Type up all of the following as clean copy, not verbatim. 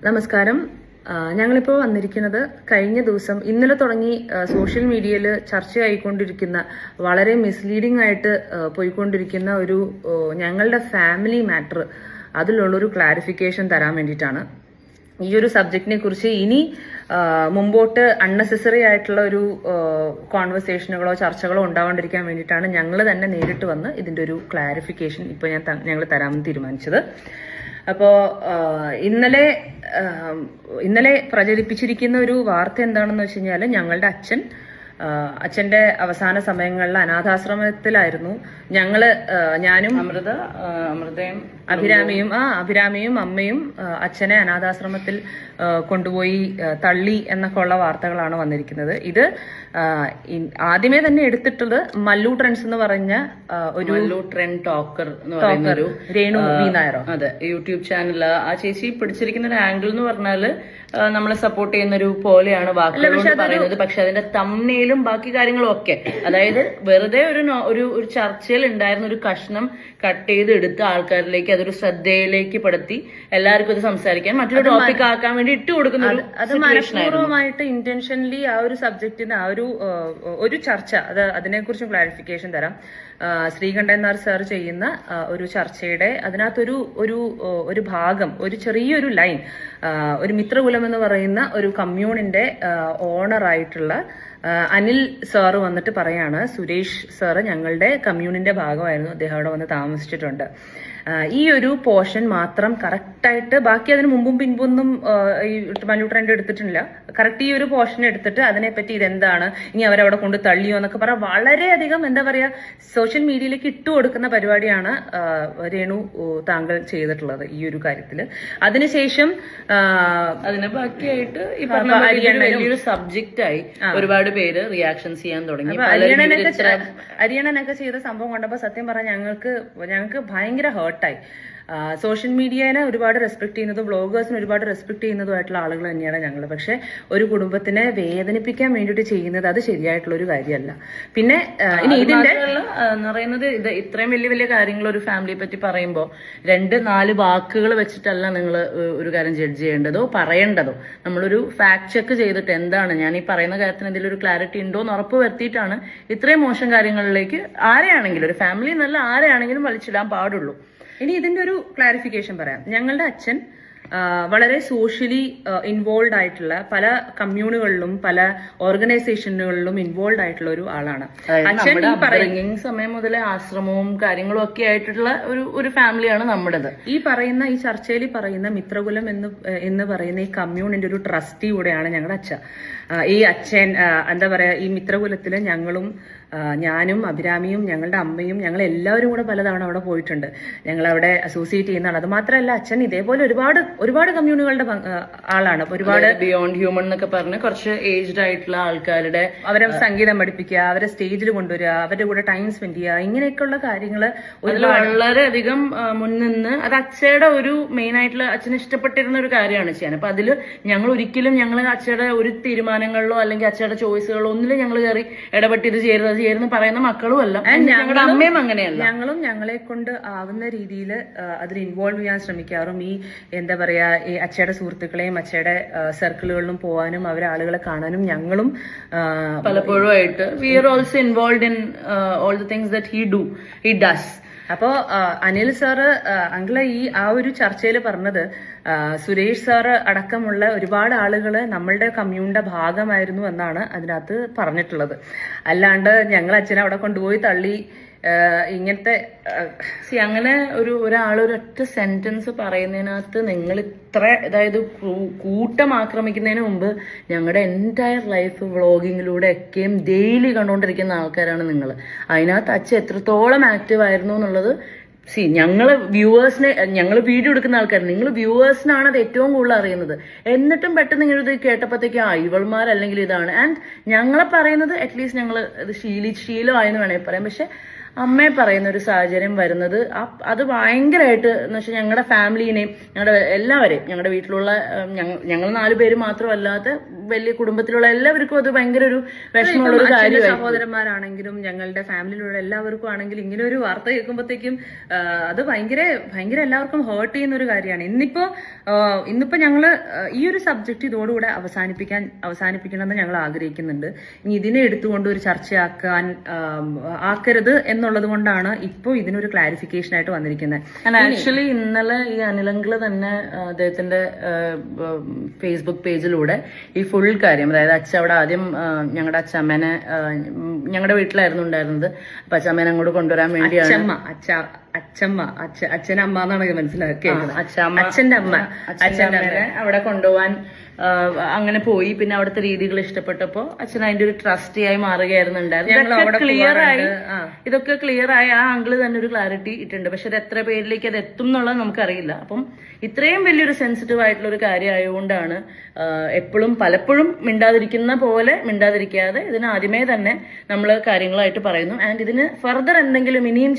നമസ്കാരം. ഞങ്ങളിപ്പോൾ വന്നിരിക്കുന്നത് കഴിഞ്ഞ ദിവസം ഇന്നലെ തുടങ്ങി സോഷ്യൽ മീഡിയയിൽ ചർച്ചയായിക്കൊണ്ടിരിക്കുന്ന വളരെ മിസ്ലീഡിംഗ് ആയിട്ട് പോയിക്കൊണ്ടിരിക്കുന്ന ഒരു ഞങ്ങളുടെ ഫാമിലി മാറ്റർ അതിലുള്ളൊരു ക്ലാരിഫിക്കേഷൻ തരാൻ വേണ്ടിയിട്ടാണ്. ഈ ഒരു സബ്ജക്റ്റിനെ കുറിച്ച് ഇനി മുമ്പോട്ട് അൺനെസസറി ആയിട്ടുള്ള ഒരു കോൺവെർസേഷനുകളോ ചർച്ചകളോ ഉണ്ടാവാണ്ടിരിക്കാൻ വേണ്ടിയിട്ടാണ് ഞങ്ങൾ തന്നെ നേരിട്ട് വന്ന് ഇതിന്റെ ഒരു ക്ലാരിഫിക്കേഷൻ ഇപ്പോൾ ഞങ്ങൾ തരാമെന്ന് തീരുമാനിച്ചത്. അപ്പോ ഇന്നലെ പ്രചരിപ്പിച്ചിരിക്കുന്ന ഒരു വാർത്ത എന്താണെന്ന് വെച്ച് കഴിഞ്ഞാൽ ഞങ്ങളുടെ അച്ഛന്റെ അവസാന സമയങ്ങളിൽ അനാഥാശ്രമത്തിലായിരുന്നു. ഞാനും അമൃതയും അഭിരാമിയും അമ്മയും അച്ഛനെ അനാഥാശ്രമത്തിൽ കൊണ്ടുപോയി തള്ളി എന്നൊക്കെ ഉള്ള വാർത്തകളാണ് വന്നിരിക്കുന്നത്. ഇത് ആദ്യമേ തന്നെ എടുത്തിട്ടുള്ളത് മല്ലു ട്രെൻഡ്സ് എന്ന് പറഞ്ഞ ഒരു ട്രെൻഡ് ടോക്കർ എന്ന് പറയുന്ന ഒരു രേണു വി നായരോ, അതെ, യൂട്യൂബ് ചാനൽ. ആ ചേച്ചി പിടിച്ചിരിക്കുന്ന ഒരു ആംഗിൾ എന്ന് പറഞ്ഞാല് നമ്മളെ സപ്പോർട്ട് ചെയ്യുന്ന ഒരു പോലെയാണ് വാക്കുകൾ പറയുന്നത്. പക്ഷെ അതിന്റെ തമ്മിലും ബാക്കി കാര്യങ്ങളും ഒക്കെ, അതായത് വെറുതെ ഒരു ചർച്ചയിൽ ഉണ്ടായിരുന്ന ഒരു കഷ്ണം കട്ട് ചെയ്ത് എടുത്ത് ആൾക്കാരിലേക്ക് അതൊരു ശ്രദ്ധയിലേക്ക് പെടുത്തി എല്ലാവർക്കും ഇത് സംസാരിക്കാൻ മറ്റൊരു ടോപ്പിക് ആക്കാൻ വേണ്ടി ഇട്ട് കൊടുക്കുന്ന അത് മനഃപൂർവ്വമായിട്ട് ഇന്റൻഷനലി ആ ഒരു സബ്ജക്റ്റിന് ആ ഒരു ചർച്ച അതിനെക്കുറിച്ചും ക്ലാരിഫിക്കേഷൻ തരാം. ശ്രീകണ്ഠൻ നായർ സാർ ചെയ്യുന്ന ഒരു ചർച്ചയുടെ അതിനകത്തൊരു ഒരു ഭാഗം, ഒരു ചെറിയൊരു ലൈൻ, ഒരു മിത്രകുലം എന്ന് പറയുന്ന ഒരു കമ്മ്യൂണിന്റെ ഓണറായിട്ടുള്ള അനിൽ സാറ് വന്നിട്ട് പറയാണ്, സുരേഷ് സാറ് ഞങ്ങളുടെ കമ്മ്യൂണിന്റെ ഭാഗമായിരുന്നു, അദ്ദേഹം അവിടെ വന്ന് താമസിച്ചിട്ടുണ്ട്. ഈ ഒരു പോർഷൻ മാത്രം കറക്റ്റായിട്ട്, ബാക്കി അതിന് മുമ്പും പിൻപൊന്നും ഈ മല്ലു ട്രെൻഡ് എടുത്തിട്ടില്ല. കറക്റ്റ് ഈ ഒരു പോർഷൻ എടുത്തിട്ട് അതിനെപ്പറ്റി ഇതെന്താണ്, ഇനി അവരവിടെ കൊണ്ട് തള്ളിയോ എന്നൊക്കെ പറയാം. വളരെയധികം എന്താ പറയാ, സോഷ്യൽ മീഡിയയിലേക്ക് ഇട്ടു കൊടുക്കുന്ന പരിപാടിയാണ് രേണു താങ്കൾ ചെയ്തിട്ടുള്ളത് ഈ ഒരു കാര്യത്തില്. അതിനുശേഷം അതിന് ബാക്കിയായിട്ട് ഈ പറഞ്ഞ വലിയൊരു സബ്ജക്റ്റായി ഒരുപാട് പേര് റിയാക്ഷൻസ് ചെയ്യാൻ തുടങ്ങി. അരിയണനൊക്കെ ചെയ്ത സംഭവം കണ്ടപ്പോ സത്യം പറഞ്ഞാൽ ഞങ്ങൾക്ക് ഭയങ്കര ഹേർട്ടായി. സോഷ്യൽ മീഡിയനെ ഒരുപാട് റെസ്പെക്ട് ചെയ്യുന്നതും ബ്ലോഗേഴ്സിന് ഒരുപാട് റെസ്പെക്ട് ചെയ്യുന്നതുമായിട്ടുള്ള ആളുകൾ തന്നെയാണ് ഞങ്ങൾ. പക്ഷെ ഒരു കുടുംബത്തിനെ വേദനിപ്പിക്കാൻ വേണ്ടിയിട്ട് ചെയ്യുന്നത് അത് ശരിയായിട്ടുള്ള ഒരു കാര്യമല്ല. പിന്നെ ഇനി ഇതിന്റെ പറയുന്നത് ഇത് ഇത്രയും വലിയ കാര്യങ്ങൾ ഒരു ഫാമിലിയെ പറ്റി പറയുമ്പോൾ 2-4 വാക്കുകൾ വെച്ചിട്ടല്ല നിങ്ങൾ ഒരു കാര്യം ജഡ്ജ് ചെയ്യേണ്ടതോ പറയേണ്ടതോ. നമ്മളൊരു ഫാക്ട് ചെക്ക് ചെയ്തിട്ട് എന്താണ് ഞാൻ ഈ പറയുന്ന കാര്യത്തിന് എന്തെങ്കിലും ഒരു ക്ലാരിറ്റി ഉണ്ടോ എന്ന് ഉറപ്പ് വരുത്തിയിട്ടാണ് ഇത്രയും മോശം കാര്യങ്ങളിലേക്ക് ആരെയാണെങ്കിലും, ഒരു ഫാമിലി എന്നല്ല ആരെയാണെങ്കിലും വലിച്ചിടാൻ പാടുള്ളൂ. ഇനി ഇതിന്റെ ഒരു ക്ലാരിഫിക്കേഷൻ പറയാം. ഞങ്ങളുടെ അച്ഛൻ വളരെ സോഷ്യലി ഇൻവോൾവ് ആയിട്ടുള്ള പല കമ്മ്യൂണുകളിലും പല ഓർഗനൈസേഷനുകളിലും ഇൻവോൾവ് ആയിട്ടുള്ള ഒരു ആളാണ്. അച്ഛൻ ഈ സമയം മുതലേ ആശ്രമവും കാര്യങ്ങളും ഒക്കെ ആയിട്ടുള്ള ഒരു ഫാമിലിയാണ് നമ്മുടേത്. ഈ ചർച്ചയിൽ പറയുന്ന മിത്രകുലം എന്ന് പറയുന്ന ഈ കമ്മ്യൂണിന്റെ ഒരു ട്രസ്റ്റി കൂടെയാണ് ഞങ്ങളുടെ അച്ഛൻ. ഈ അച്ഛൻ എന്താ പറയാ, ഈ മിത്രകുലത്തില് ഞാനും അഭിരാമിയും ഞങ്ങളുടെ അമ്മയും ഞങ്ങൾ എല്ലാവരും കൂടെ പലതവണ അവിടെ പോയിട്ടുണ്ട്. ഞങ്ങൾ അവിടെ അസോസിയേറ്റ് ചെയ്യുന്നതാണ്. അത് മാത്രമല്ല അച്ഛൻ ഇതേപോലെ ഒരുപാട് കമ്മ്യൂണികളുടെ ആളാണ്. ഒരുപാട് ബിയോണ്ട് ഹ്യൂമൻ എന്നൊക്കെ പറഞ്ഞ് കുറച്ച് ഏജ്ഡ് ആയിട്ടുള്ള ആൾക്കാരുടെ അവരെ സംഗീതം പഠിപ്പിക്കുക, അവരെ സ്റ്റേജിൽ കൊണ്ടുവരിക, അവരുടെ കൂടെ ടൈം സ്പെൻഡ് ചെയ്യുക, ഇങ്ങനെയൊക്കെയുള്ള കാര്യങ്ങൾ വളരെയധികം മുൻനിന്ന് അത് അച്ഛയുടെ ഒരു മെയിൻ ആയിട്ടുള്ള അച്ഛന് ഇഷ്ടപ്പെട്ടിരുന്ന ഒരു കാര്യമാണ് ചെയ്യാൻ. അപ്പൊ അതിൽ ഞങ്ങൾ ഒരിക്കലും അച്ഛയുടെ ഒരു തീരുമാനങ്ങളിലോ അല്ലെങ്കിൽ അച്ഛയുടെ ചോയ്സുകളോ ഒന്നിലും ഞങ്ങൾ കയറി ഇടപെട്ട് ഇത് ചേരുന്നത് പറയുന്ന മക്കളും അല്ല, ഞങ്ങളുടെ അമ്മയും അങ്ങനെയല്ല. ഞങ്ങളും ഞങ്ങളെ കൊണ്ട് ആവുന്ന രീതിയിൽ അതിൽ ഇൻവോൾവ് ചെയ്യാൻ ശ്രമിക്കാറും ഈ എന്താ പറയാ ഈ അച്ഛയുടെ സുഹൃത്തുക്കളെയും അച്ഛയുടെ സർക്കിളുകളിലും പോകാനും അവരെ ആളുകളെ കാണാനും ഞങ്ങളും പലപ്പോഴും ആയിട്ട് we are also involve in all the things that he does. അപ്പോ അനിൽ സാറ് അങ്കിള് ആ ഒരു ചർച്ചയിൽ പറഞ്ഞത് സുരേഷ് സാറ് അടക്കമുള്ള ഒരുപാട് ആളുകള് നമ്മളുടെ കമ്മ്യൂണിന്റെ ഭാഗമായിരുന്നു എന്നാണ് അതിനകത്ത് പറഞ്ഞിട്ടുള്ളത്. അല്ലാണ്ട് ഞങ്ങൾ അച്ഛനെ അവിടെ കൊണ്ടുപോയി തള്ളി ഇങ്ങനത്തെ അങ്ങനെ ഒരാളൊരൊറ്റ സെന്റൻസ് പറയുന്നതിനകത്ത് നിങ്ങൾ ഇത്ര, അതായത് കൂട്ടം ആക്രമിക്കുന്നതിന് മുമ്പ് ഞങ്ങളുടെ എൻറ്റയർ ലൈഫ് വ്ളോഗിങ്ങിലൂടെ ഒക്കെയും ഡെയിലി കണ്ടുകൊണ്ടിരിക്കുന്ന ആൾക്കാരാണ് നിങ്ങൾ. അതിനകത്ത് അച്ഛൻ എത്രത്തോളം ആക്റ്റീവ് ആയിരുന്നു എന്നുള്ളത് ഞങ്ങൾ വീഡിയോ എടുക്കുന്ന ആൾക്കാർ, നിങ്ങൾ വ്യൂവേഴ്സിനാണ് അത് ഏറ്റവും കൂടുതൽ അറിയുന്നത്. എന്നിട്ടും പെട്ടെന്ന് ഇങ്ങനെ ഇത് കേട്ടപ്പോഴത്തേക്ക് ഇവൾമാരല്ലെങ്കിൽ ഇതാണ്. ആൻഡ് ഞങ്ങളെ പറയുന്നത് അറ്റ്ലീസ്റ്റ് ഞങ്ങൾ ഇത് ശീലമായെന്ന് വേണമെങ്കിൽ പറയാം. പക്ഷെ അമ്മയെ പറയുന്ന ഒരു സാഹചര്യം വരുന്നത് അത് ഭയങ്കരമായിട്ട് എന്ന് വെച്ചാൽ ഞങ്ങളുടെ ഫാമിലീനെയും ഞങ്ങളുടെ എല്ലാവരെയും, ഞങ്ങളുടെ വീട്ടിലുള്ള ഞങ്ങൾ 4 പേര് മാത്രമല്ലാത്ത വലിയ കുടുംബത്തിലുള്ള എല്ലാവർക്കും അത് ഭയങ്കര ഒരു വിഷമമുള്ള ഒരു കാര്യം. സഹോദരന്മാരാണെങ്കിലും ഞങ്ങളുടെ ഫാമിലിയിലുള്ള എല്ലാവർക്കും ആണെങ്കിലും ഇങ്ങനെ ഒരു വാർത്ത കേൾക്കുമ്പോഴത്തേക്കും അത് ഭയങ്കര ഭയങ്കര എല്ലാവർക്കും ഹേർട്ട് ചെയ്യുന്ന ഒരു കാര്യമാണ്. ഇന്നിപ്പോ ഞങ്ങള് ഈ ഒരു സബ്ജക്ട് ഇതോടുകൂടെ അവസാനിപ്പിക്കണമെന്ന് ഞങ്ങൾ ആഗ്രഹിക്കുന്നുണ്ട്. ഇനി ഇതിനെ എടുത്തുകൊണ്ട് ഒരു ആക്കരുത് എന്നുള്ളത് കൊണ്ടാണ് ഇപ്പോൾ ഇതിനൊരു ക്ലാരിഫിക്കേഷൻ ആയിട്ട് വന്നിരിക്കുന്നത്. ആക്ച്വലി ഇന്നലെ ഈ അനിലങ്കിള് തന്നെ അദ്ദേഹത്തിന്റെ ഫേസ്ബുക്ക് പേജിലൂടെ ഈ ഫുൾ കാര്യം, അതായത് അവിടെ ആദ്യം ഞങ്ങളുടെ അച്ഛമ്മേനെ ഞങ്ങളുടെ വീട്ടിലായിരുന്നു ഉണ്ടായിരുന്നത്. അപ്പൊ അച്ഛമ്മേനെ അങ്ങോട്ട് കൊണ്ടുവരാൻ വേണ്ടിയാണ് അച്ഛനമ്മ എന്നാണ് മനസ്സിലാക്കിയത്. അച്ഛന്റെ അമ്മേനെ അവിടെ കൊണ്ടുപോവാൻ അങ്ങനെ പോയി. പിന്നെ അവിടുത്തെ രീതികൾ ഇഷ്ടപ്പെട്ടപ്പോ അച്ഛൻ അതിന്റെ ഒരു ട്രസ്റ്റിയായി മാറുകയായിരുന്നു ഉണ്ടായിരുന്നത്. ഇതൊക്കെ ക്ലിയർ ആയി ആ അങ്കിള് തന്നെ ഒരു ക്ലാരിറ്റി ഇട്ടുണ്ട്. പക്ഷെ അത് എത്ര പേരിലേക്ക് അത് എത്തും എന്നുള്ളത് നമുക്കറിയില്ല. അപ്പം ഇത്രയും വലിയൊരു സെൻസിറ്റീവ് ആയിട്ടുള്ള ഒരു കാര്യം ആയതുകൊണ്ടാണ് പലപ്പോഴും മിണ്ടാതിരിക്കാതെ ഇതിന് ആദ്യമേ തന്നെ നമ്മൾ കാര്യങ്ങളായിട്ട് പറയുന്നു. ആൻഡ് ഇതിന് ഫർദർ എന്തെങ്കിലും ഇനിയും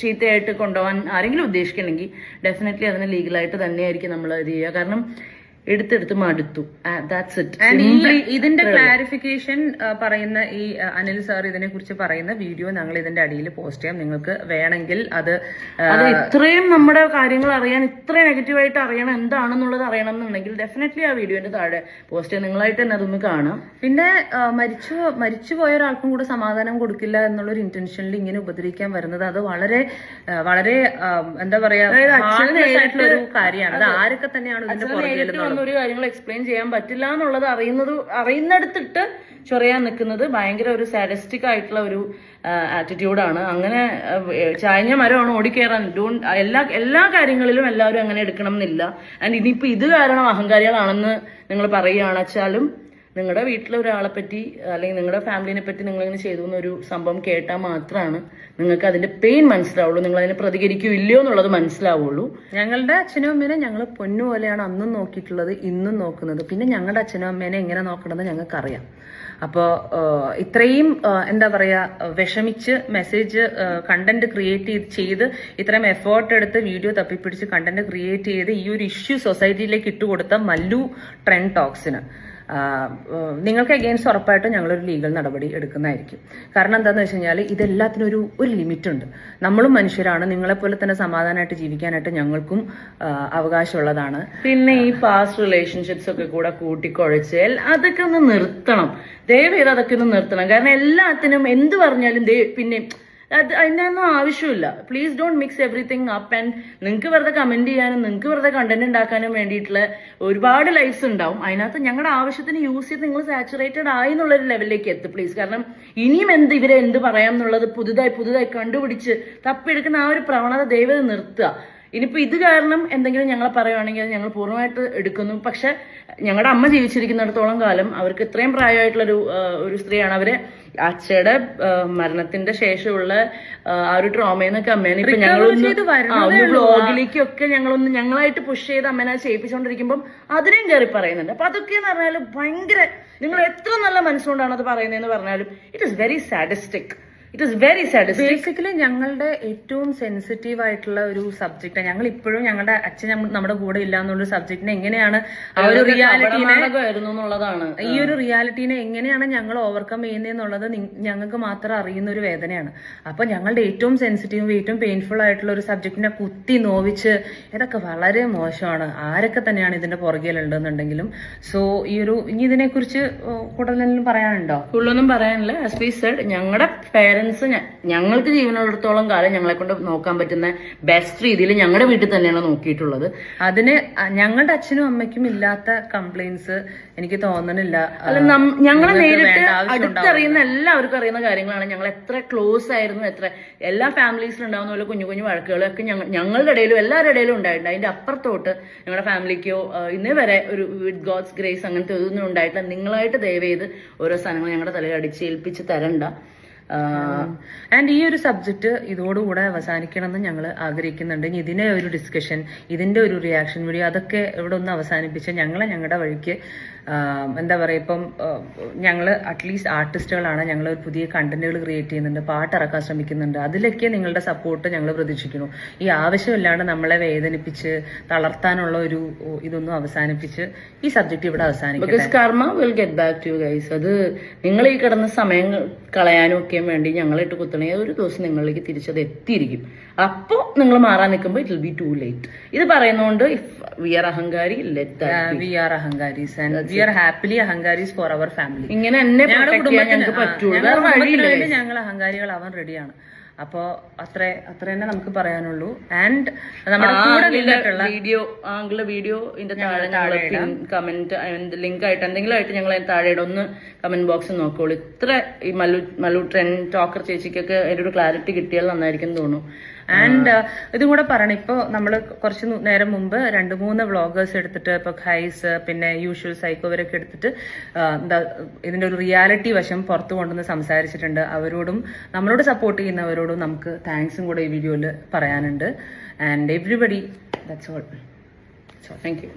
ചീത്തയായിട്ട് കൊണ്ടുപോകാൻ ആരെങ്കിലും ഉദ്ദേശിക്കണമെങ്കിൽ ഡെഫിനറ്റ്ലി അതിന് ലീഗലായിട്ട് തന്നെയായിരിക്കും നമ്മൾ ഇത് ചെയ്യുക. കാരണം എടുത്തെടുത്ത് മടുത്തു. That's it. ഇതിന്റെ ക്ലാരിഫിക്കേഷൻ പറയുന്ന ഈ അനിൽ സാർ ഇതിനെ കുറിച്ച് പറയുന്ന വീഡിയോ ഞങ്ങൾ ഇതിന്റെ അടിയിൽ പോസ്റ്റ് ചെയ്യാം. നിങ്ങൾക്ക് വേണമെങ്കിൽ അത് ഇത്രയും നമ്മുടെ കാര്യങ്ങൾ അറിയാൻ, ഇത്രയും നെഗറ്റീവായിട്ട് അറിയണം, എന്താണെന്നുള്ളത് അറിയണം എന്നുണ്ടെങ്കിൽ ഡെഫിനറ്റ്ലി ആ വീഡിയോന്റെ താഴെ പോസ്റ്റ് ചെയ്യാം. നിങ്ങളായിട്ട് തന്നെ അതൊന്ന് കാണാം. പിന്നെ മരിച്ചുപോയ ഒരാൾക്കും കൂടെ സമാധാനം കൊടുക്കില്ല എന്നുള്ളൊരു ഇന്റൻഷനിൽ ഇങ്ങനെ ഉപദ്രവിക്കാൻ വരുന്നത് അത് വളരെ വളരെ എന്താ പറയാ ഒരു കാര്യമാണ്. അത് ആരൊക്കെ തന്നെയാണ് ഇതിന്റെ പുറകിൽ ഒരു കാര്യങ്ങൾ എക്സ്പ്ലെയിൻ ചെയ്യാൻ പറ്റില്ല എന്നുള്ളത് അറിയുന്നിടത്തിട്ട് ചൊറിയാൻ നിൽക്കുന്നത് ഭയങ്കര ഒരു സാഡിസ്റ്റിക് ആയിട്ടുള്ള ഒരു ആറ്റിറ്റ്യൂഡാണ്. അങ്ങനെ ചായഞ്ഞ മരമാണ് ഓടിക്കയറാൻ. എല്ലാ കാര്യങ്ങളിലും എല്ലാവരും അങ്ങനെ എടുക്കണം എന്നില്ല. ആൻഡ് ഇനിയിപ്പോ ഇത് കാരണം അഹങ്കാരികളാണെന്ന് നിങ്ങൾ പറയുകയാണെന്ന് വെച്ചാലും നിങ്ങളുടെ വീട്ടിലെ ഒരാളെ പറ്റി അല്ലെങ്കിൽ നിങ്ങളുടെ ഫാമിലിനെ പറ്റി നിങ്ങൾ ഇങ്ങനെ ചെയ്തു എന്നൊരു സംഭവം കേട്ടാൽ മാത്രമാണ് നിങ്ങൾക്ക് അതിന്റെ പെയിൻ മനസ്സിലാവുള്ളൂ. നിങ്ങൾ അതിനെ പ്രതികരിക്കൂ ഇല്ലയോ എന്നുള്ളത് മനസ്സിലാവുള്ളൂ. ഞങ്ങളുടെ അച്ഛനും അമ്മേനെ ഞങ്ങൾ പൊന്നുപോലെയാണ് അന്നും നോക്കിയിട്ടുള്ളത്, ഇന്നും നോക്കുന്നത്. പിന്നെ ഞങ്ങളുടെ അച്ഛനും അമ്മേനെ എങ്ങനെ നോക്കണമെന്ന് ഞങ്ങൾക്കറിയാം. അപ്പോൾ ഇത്രയും എന്താ പറയാ വിഷമിച്ച് മെസ്സേജ് കണ്ടന്റ് ക്രിയേറ്റ് ചെയ്ത് ഇത്രയും എഫേർട്ട് എടുത്ത് വീഡിയോ തപ്പിപ്പിടിച്ച് കണ്ടന്റ് ക്രിയേറ്റ് ചെയ്ത് ഈ ഒരു ഇഷ്യൂ സൊസൈറ്റിയിലേക്ക് ഇട്ടുകൊടുത്ത മല്ലു ട്രെൻഡ് ടോക്സിന് നിങ്ങൾക്ക് അഗെയിൻസ്റ്റ് ഉറപ്പായിട്ടും ഞങ്ങളൊരു ലീഗൽ നടപടി എടുക്കുന്നതായിരിക്കും. കാരണം എന്താണെന്ന് വെച്ച് കഴിഞ്ഞാൽ ഇതെല്ലാത്തിനും ഒരു ലിമിറ്റ് ഉണ്ട്. നമ്മളും മനുഷ്യരാണ്. നിങ്ങളെപ്പോലെ തന്നെ സമാധാനമായിട്ട് ജീവിക്കാനായിട്ട് ഞങ്ങൾക്കും അവകാശമുള്ളതാണ്. പിന്നെ ഈ പാസ്റ്റ് റിലേഷൻഷിപ്സ് ഒക്കെ കൂടെ കൂട്ടിക്കുഴച്ച് അതൊക്കെ ഒന്ന് നിർത്തണം. ദയവേത് അതൊക്കെ ഒന്ന് നിർത്തണം. കാരണം എല്ലാത്തിനും എന്ത് പറഞ്ഞാലും പിന്നെ അതിനൊന്നും ആവശ്യമില്ല. Please don't mix everything up. And നിങ്ങൾക്ക് വെറുതെ കമന്റ് ചെയ്യാനും നിങ്ങൾക്ക് വെറുതെ കണ്ടന്റ് ഉണ്ടാക്കാനും വേണ്ടിയിട്ടുള്ള ഒരുപാട് ലൈഫ്സ് ഉണ്ടാവും. അതിനകത്ത് ഞങ്ങളുടെ ആവശ്യത്തിന് യൂസ് ചെയ്ത് നിങ്ങൾ സാച്ചുറേറ്റഡ് ആയി എന്നുള്ളൊരു ലെവലിലേക്ക് എത്തും പ്ലീസ്. കാരണം ഇനിയും ഇവരെ എന്ത് പറയാം എന്നുള്ളത് പുതുതായി കണ്ടുപിടിച്ച് തപ്പിയെടുക്കുന്ന ആ ഒരു പ്രവണത ദയവ് നിർത്തുക. ഇനിയിപ്പോ ഇത് കാരണം എന്തെങ്കിലും ഞങ്ങളെ പറയുവാണെങ്കിൽ ഞങ്ങൾ പൂർണ്ണമായിട്ട് എടുക്കുന്നു. പക്ഷെ ഞങ്ങളുടെ അമ്മ ജീവിച്ചിരിക്കുന്നിടത്തോളം കാലം അവർക്ക് ഇത്രയും പ്രായമായിട്ടുള്ള സ്ത്രീയാണ്. അവര് അച്ഛയുടെ മരണത്തിന്റെ ശേഷമുള്ള ആ ഒരു ട്രോമയെന്നൊക്കെ അമ്മേനെ ഇപ്പൊ ഞങ്ങളൊന്ന് ബ്ലോഗിലേക്കൊക്കെ ഞങ്ങളായിട്ട് പുഷ് ചെയ്ത് അമ്മേനെ ചെയ്യിപ്പിച്ചുകൊണ്ടിരിക്കുമ്പോൾ അതിനെയും കയറി പറയുന്നുണ്ട്. അപ്പൊ അതൊക്കെ എന്ന് പറഞ്ഞാലും ഭയങ്കര, നിങ്ങൾ എത്ര നല്ല മനസ്സുകൊണ്ടാണ് അത് പറയുന്നതെന്ന് പറഞ്ഞാലും it is very sadistic. It is very sadistic. Basically ഞങ്ങളുടെ ഏറ്റവും സെൻസിറ്റീവ് ആയിട്ടുള്ള ഒരു സബ്ജക്റ്റ്, ഞങ്ങൾ ഇപ്പോഴും ഞങ്ങളുടെ അച്ഛൻ നമ്മുടെ കൂടെ ഇല്ല എന്നുള്ള സബ്ജക്റ്റിനെ എങ്ങനെയാണ് ഈ ഒരു റിയാലിറ്റീനെ എങ്ങനെയാണ് ഞങ്ങൾ ഓവർകം ചെയ്യുന്നതെന്നുള്ളത് ഞങ്ങൾക്ക് മാത്രം അറിയുന്ന ഒരു വേദനയാണ്. അപ്പൊ ഞങ്ങളുടെ ഏറ്റവും സെൻസിറ്റീവും ഏറ്റവും പെയിൻഫുൾ ആയിട്ടുള്ള ഒരു സബ്ജക്റ്റിനെ കുത്തി നോവിച്ച് ഇതൊക്കെ വളരെ മോശമാണ്. ആരൊക്കെ തന്നെയാണ് ഇതിന്റെ പുറകിലുണ്ടെന്നുണ്ടെങ്കിലും. സോ ഇനി ഇതിനെ കുറിച്ച് കൂടുതലെങ്കിലും പറയാനുണ്ടോ? കൂടുതലൊന്നും പറയാനില്ല. ആസ് വി സെഡ്, ഞങ്ങളുടെ പേരൻസ് ഞങ്ങൾക്ക് ജീവനുള്ളിടത്തോളം കാലം ഞങ്ങളെ കൊണ്ട് നോക്കാൻ പറ്റുന്ന ബെസ്റ്റ് രീതിയിൽ ഞങ്ങളുടെ വീട്ടിൽ തന്നെയാണ് നോക്കിയിട്ടുള്ളത്. അതിന് ഞങ്ങളുടെ അച്ഛനും അമ്മയ്ക്കും ഇല്ലാത്ത കംപ്ലൈന്റ്സ് എനിക്ക് തോന്നുന്നില്ല. അല്ല, ഞങ്ങളെ നേരിട്ട് അടുത്തറിയുന്ന എല്ലാവർക്കും അറിയുന്ന കാര്യങ്ങളാണ്. ഞങ്ങൾ എത്ര ക്ലോസ് ആയിരുന്നു, എല്ലാ ഫാമിലീസിലും ഉണ്ടാവുന്ന പോലെ കുഞ്ഞു കുഞ്ഞു വഴക്കുകളൊക്കെ ഞങ്ങളുടെ ഇടയിലും എല്ലാവരുടെ ഇടയിലും ഉണ്ടായിട്ടുണ്ട്. അതിന്റെ അപ്പുറത്തോട്ട് ഞങ്ങളുടെ ഫാമിലിക്കോ ഇന്നേ വരെ ഒരു വിത്ത് ഗോഡ്സ് ഗ്രേസ് അങ്ങനത്തെ ഒന്നും ഉണ്ടായിട്ടില്ല. നിങ്ങളായിട്ട് ദയവേത് ഓരോ സാധനങ്ങൾ ഞങ്ങളുടെ തലയിൽ അടിച്ചേൽപ്പിച്ച് തരണ്ട. ആൻഡ് ഈ ഒരു സബ്ജക്ട് ഇതോടുകൂടെ അവസാനിക്കണമെന്ന് ഞങ്ങൾ ആഗ്രഹിക്കുന്നുണ്ട്. ഇതിനെ ഒരു ഡിസ്കഷൻ, ഇതിന്റെ ഒരു റിയാക്ഷൻ വീഡിയോ അതൊക്കെ ഇവിടെ ഒന്ന് അവസാനിപ്പിച്ച് ഞങ്ങളുടെ വഴിക്ക് എന്താ പറയുക, ഇപ്പം ഞങ്ങൾ അറ്റ്ലീസ്റ്റ് ആർട്ടിസ്റ്റുകളാണ്, ഞങ്ങൾ ഒരു പുതിയ കണ്ടന്റുകൾ ക്രിയേറ്റ് ചെയ്യുന്നുണ്ട്, പാട്ടിറക്കാൻ ശ്രമിക്കുന്നുണ്ട്. അതിലൊക്കെ നിങ്ങളുടെ സപ്പോർട്ട് ഞങ്ങൾ പ്രതീക്ഷിക്കുന്നു. ഈ ആവശ്യമില്ലാണ്ട് നമ്മളെ വേദനിപ്പിച്ച് തളർത്താനുള്ള ഒരു ഇതൊന്നും അവസാനിപ്പിച്ച് ഈ സബ്ജക്ട് ഇവിടെ അവസാനിക്കും. Because karma will get back to you guys. അത് നിങ്ങൾ ഈ കിടന്ന സമയം കളയാനും ഒക്കെ വേണ്ടി ഞങ്ങളിട്ട് കുത്തണേ ഒരു ദിവസം നിങ്ങളിലേക്ക് തിരിച്ചത് എത്തിയിരിക്കും. അപ്പോൾ നിങ്ങൾ മാറാൻ നിൽക്കുമ്പോൾ it will be too late. ഇത് പറയുന്നതുകൊണ്ട് ഇഫ് വി ആർ അഹങ്കാരി, വി ആർ അഹങ്കാരീസ് ആൻഡ് വി ആർ ഹാപ്പിലി അഹങ്കാരീസ് ഫോർ അവർ ഫാമിലി. ഇങ്ങനെ എന്നെ ഞങ്ങൾക്ക് പറ്റുള്ളൂ. ഞങ്ങൾ അഹങ്കാരികളാവാൻ റെഡിയാണ്. അപ്പോ അത്ര തന്നെ നമുക്ക് പറയാനുള്ളൂ. ആൻഡ് നമ്മുടെ കൂടെ നിന്നിട്ടുള്ള വീഡിയോ ഇതിന്റെ താഴെ കമന്റ് ലിങ്ക് ആയിട്ട് എന്തെങ്കിലും ആയിട്ട് ഞങ്ങൾ താഴെ ഒന്ന് കമന്റ് ബോക്സ് നോക്കുള്ളൂ. ഇത്ര ഈ മല്ലു ട്രെൻഡ് ടോക്കർ ചേച്ചിക്കൊക്കെ അതിന്റെ ഒരു ക്ലാരിറ്റി കിട്ടിയാൽ നന്നായിരിക്കും തോന്നുന്നു. ആൻഡ് ഇതും കൂടെ പറയണം, ഇപ്പോൾ നമ്മൾ കുറച്ച് നേരം മുമ്പ് 2-3 വ്ളോഗേഴ്സ് എടുത്തിട്ട്, ഇപ്പോൾ ഖൈസ് പിന്നെ യൂഷ്വൽ സൈക്കോ ഇവരൊക്കെ എടുത്തിട്ട് എന്താ ഇതിന്റെ ഒരു റിയാലിറ്റി വശം പുറത്തു കൊണ്ടുവന്ന് സംസാരിച്ചിട്ടുണ്ട്. അവരോടും നമ്മളോട് സപ്പോർട്ട് ചെയ്യുന്നവരോടും നമുക്ക് താങ്ക്സും കൂടെ ഈ വീഡിയോയിൽ പറയാനുണ്ട്. And everybody, that's all. Thank you.